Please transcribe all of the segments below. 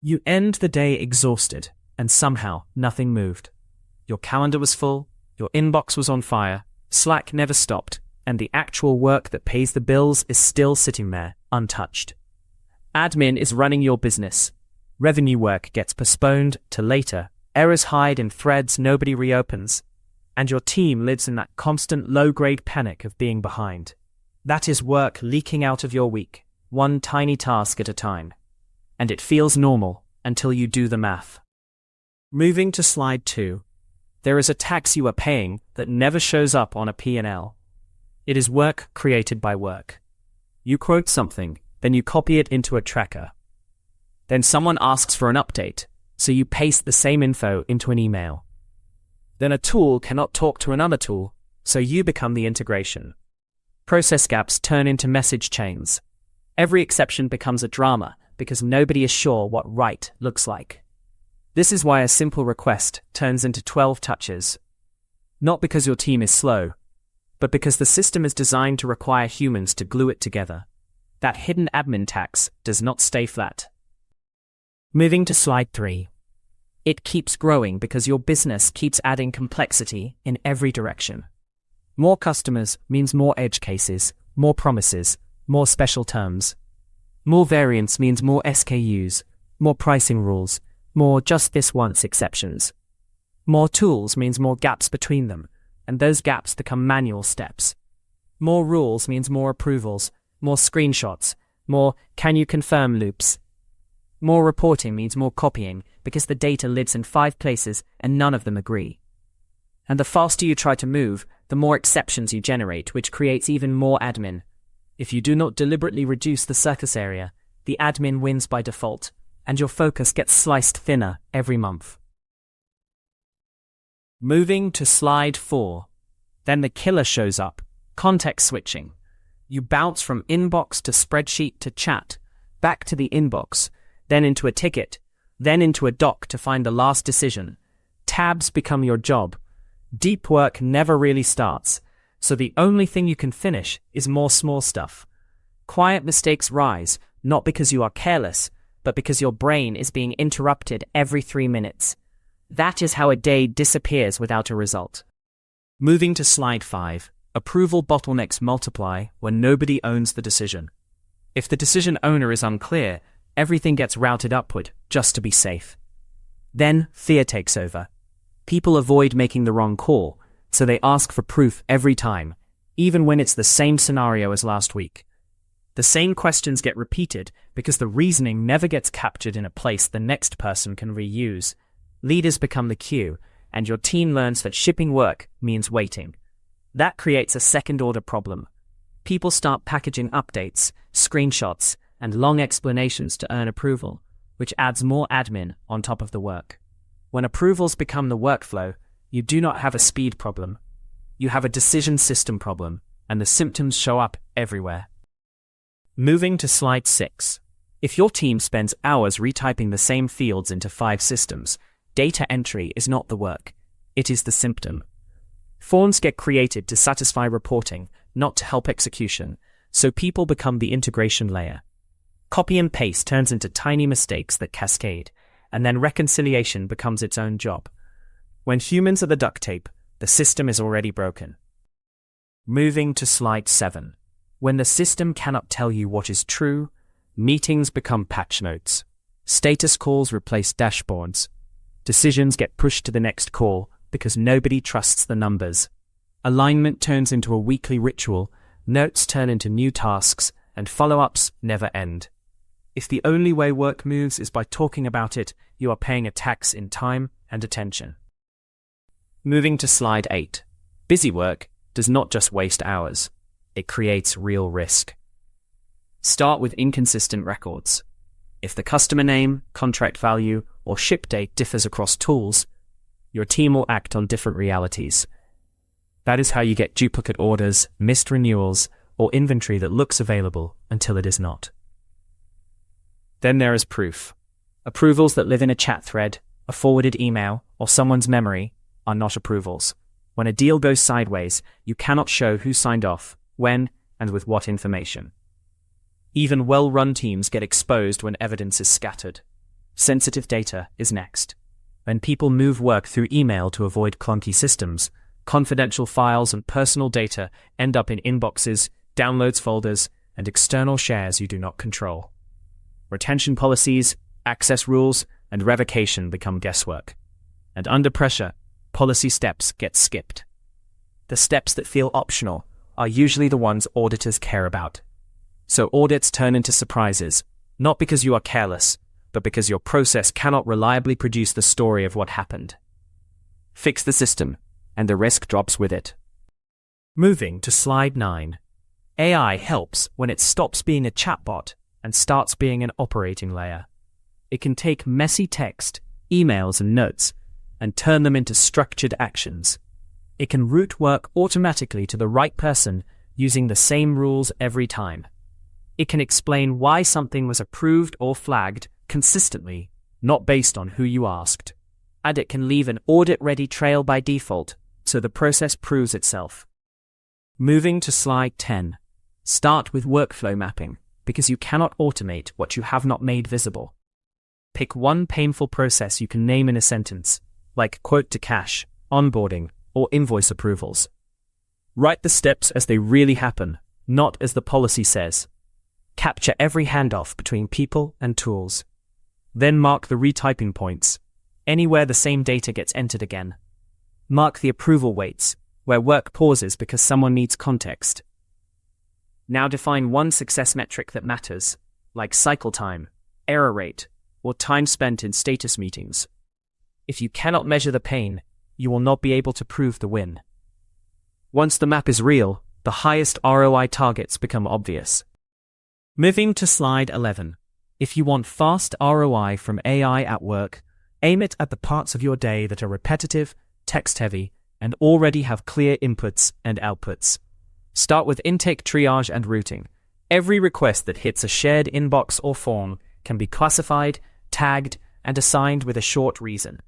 You end the day exhausted, and somehow nothing moved. Your calendar was full, your inbox was on fire, Slack never stopped, and the actual work that pays the bills is still sitting there, untouched. Admin is running your business. Revenue work gets postponed to later, errors hide in threads nobody reopens, and your team lives in that constant low-grade panic of being behind. That is work leaking out of your week, one tiny task at a time. And it feels normal until you do the math. Moving to slide 2. There is a tax you are paying that never shows up on a P&L. It is work created by work. You quote something, then you copy it into a tracker. Then someone asks for an update, so you paste the same info into an email. Then a tool cannot talk to another tool, so you become the integration. Process gaps turn into message chains. Every exception becomes a drama because nobody is sure what right looks like. This is why a simple request turns into 12 touches. Not because your team is slow, but because the system is designed to require humans to glue it together. That hidden admin tax does not stay flat. Moving to slide 3. It keeps growing because your business keeps adding complexity in every direction. More customers means more edge cases, more promises, more special terms. More variance means more SKUs, more pricing rules, more just this once exceptions. More tools means more gaps between them, and those gaps become manual steps. More rules means more approvals, more screenshots, more can you confirm loops. More reporting means more copying because the data lives in 5 places and none of them agree. And the faster you try to move, the more exceptions you generate, which creates even more admin. If you do not deliberately reduce the surface area, the admin wins by default, and your focus gets sliced thinner every month. Moving to slide 4. Then the killer shows up, context switching. You bounce from inbox to spreadsheet to chat, back to the inbox, then into a ticket, then into a doc to find the last decision. Tabs become your job. Deep work never really starts, so the only thing you can finish is more small stuff. Quiet mistakes rise, not because you are careless, but because your brain is being interrupted every 3 minutes. That is how a day disappears without a result. Moving to slide 5. Approval bottlenecks multiply when nobody owns the decision. If the decision owner is unclear, everything gets routed upward just to be safe. Then fear takes over. People avoid making the wrong call, so they ask for proof every time, even when it's the same scenario as last week. The same questions get repeated because the reasoning never gets captured in a place the next person can reuse. Leaders become the queue, and your team learns that shipping work means waiting. That creates a second-order problem. People start packaging updates, screenshots, and long explanations to earn approval, which adds more admin on top of the work. When approvals become the workflow, you do not have a speed problem. You have a decision system problem, and the symptoms show up everywhere. Moving to slide 6. If your team spends hours retyping the same fields into 5 systems, data entry is not the work. It is the symptom. Forms get created to satisfy reporting, not to help execution, so people become the integration layer. Copy and paste turns into tiny mistakes that cascade, and then reconciliation becomes its own job. When humans are the duct tape, the system is already broken. Moving to slide 7. When the system cannot tell you what is true, meetings become patch notes. Status calls replace dashboards. Decisions get pushed to the next call because nobody trusts the numbers. Alignment turns into a weekly ritual, notes turn into new tasks, and follow-ups never end. If the only way work moves is by talking about it, you are paying a tax in time and attention. Moving to slide 8. Busywork does not just waste hours. It creates real risk. Start with inconsistent records. If the customer name, contract value, or ship date differs across tools, your team will act on different realities. That is how you get duplicate orders, missed renewals, or inventory that looks available until it is not. Then there is proof. Approvals that live in a chat thread, a forwarded email, or someone's memory are not approvals. When a deal goes sideways, you cannot show who signed off, when, and with what information. Even well-run teams get exposed when evidence is scattered. Sensitive data is next. When people move work through email to avoid clunky systems, confidential files and personal data end up in inboxes, downloads folders, and external shares you do not control. Retention policies, access rules, and revocation become guesswork. And under pressure, policy steps get skipped. The steps that feel optional are usually the ones auditors care about. So audits turn into surprises, not because you are careless, but because your process cannot reliably produce the story of what happened. Fix the system, and the risk drops with it. Moving to slide 9. AI helps when it stops being a chatbot and starts being an operating layer. It can take messy text, emails, and notes and turn them into structured actions. It can route work automatically to the right person using the same rules every time. It can explain why something was approved or flagged consistently, not based on who you asked. And it can leave an audit-ready trail by default, so the process proves itself. Moving to slide 10. Start with workflow mapping, because you cannot automate what you have not made visible. Pick one painful process you can name in a sentence, like quote to cash, onboarding, or invoice approvals. Write the steps as they really happen, not as the policy says. Capture every handoff between people and tools. Then mark the retyping points, anywhere the same data gets entered again. Mark the approval waits, where work pauses because someone needs context. Now define one success metric that matters, like cycle time, error rate, or time spent in status meetings. If you cannot measure the pain, you will not be able to prove the win. Once the map is real, the highest ROI targets become obvious. Moving to slide 11. If you want fast ROI from AI at work, aim it at the parts of your day that are repetitive, text-heavy, and already have clear inputs and outputs. Start with intake triage and routing. Every request that hits a shared inbox or form can be classified, tagged, and assigned with a short reason.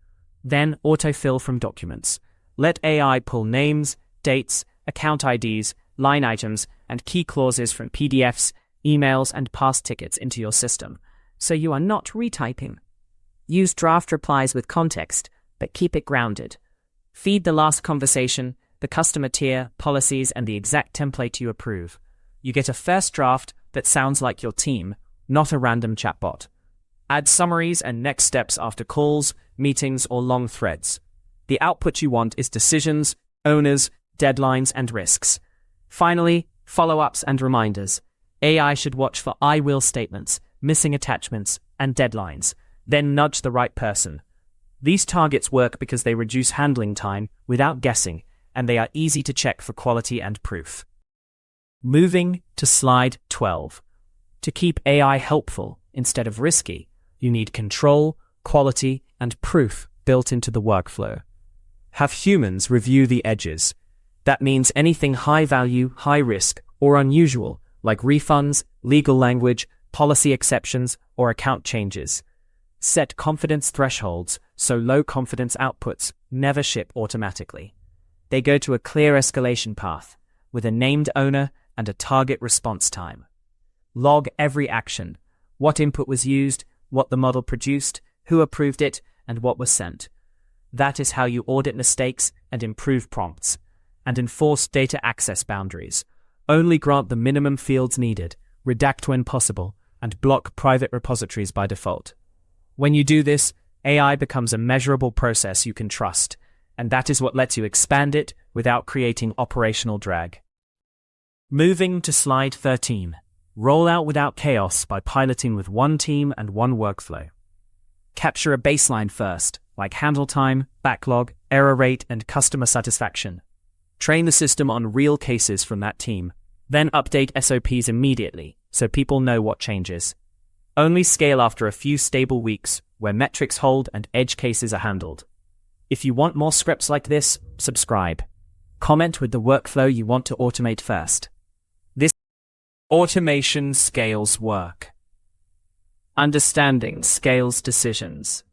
Then autofill from documents. Let AI pull names, dates, account IDs, line items, and key clauses from PDFs, emails, and past tickets into your system, so you are not retyping. Use draft replies with context, but keep it grounded. Feed the last conversation, the customer tier, policies, and the exact template you approve. You get a first draft that sounds like your team, not a random chatbot. Add summaries and next steps after calls, meetings, or long threads. The output you want is decisions, owners, deadlines, and risks. Finally, follow-ups and reminders. AI should watch for I will statements, missing attachments, and deadlines, then nudge the right person. These targets work because they reduce handling time without guessing, and they are easy to check for quality and proof. Moving to slide 12. To keep AI helpful instead of risky, you need control, quality, and proof built into the workflow. Have humans review the edges. That means anything high value, high risk, or unusual, like refunds, legal language, policy exceptions, or account changes. Set confidence thresholds so low confidence outputs never ship automatically. They go to a clear escalation path, with a named owner and a target response time. Log every action, what input was used, what the model produced, who approved it, and what was sent. That is how you audit mistakes and improve prompts, and enforce data access boundaries. Only grant the minimum fields needed, redact when possible, and block private repositories by default. When you do this, AI becomes a measurable process you can trust, and that is what lets you expand it without creating operational drag. Moving to slide 13. Rollout without chaos by piloting with one team and one workflow. Capture a baseline first, like handle time, backlog, error rate, and customer satisfaction. Train the system on real cases from that team, then update SOPs immediately so people know what changes. Only scale after a few stable weeks where metrics hold and edge cases are handled. If you want more scripts like this, subscribe. Comment with the workflow you want to automate first. This automation scales work. Understanding scales decisions.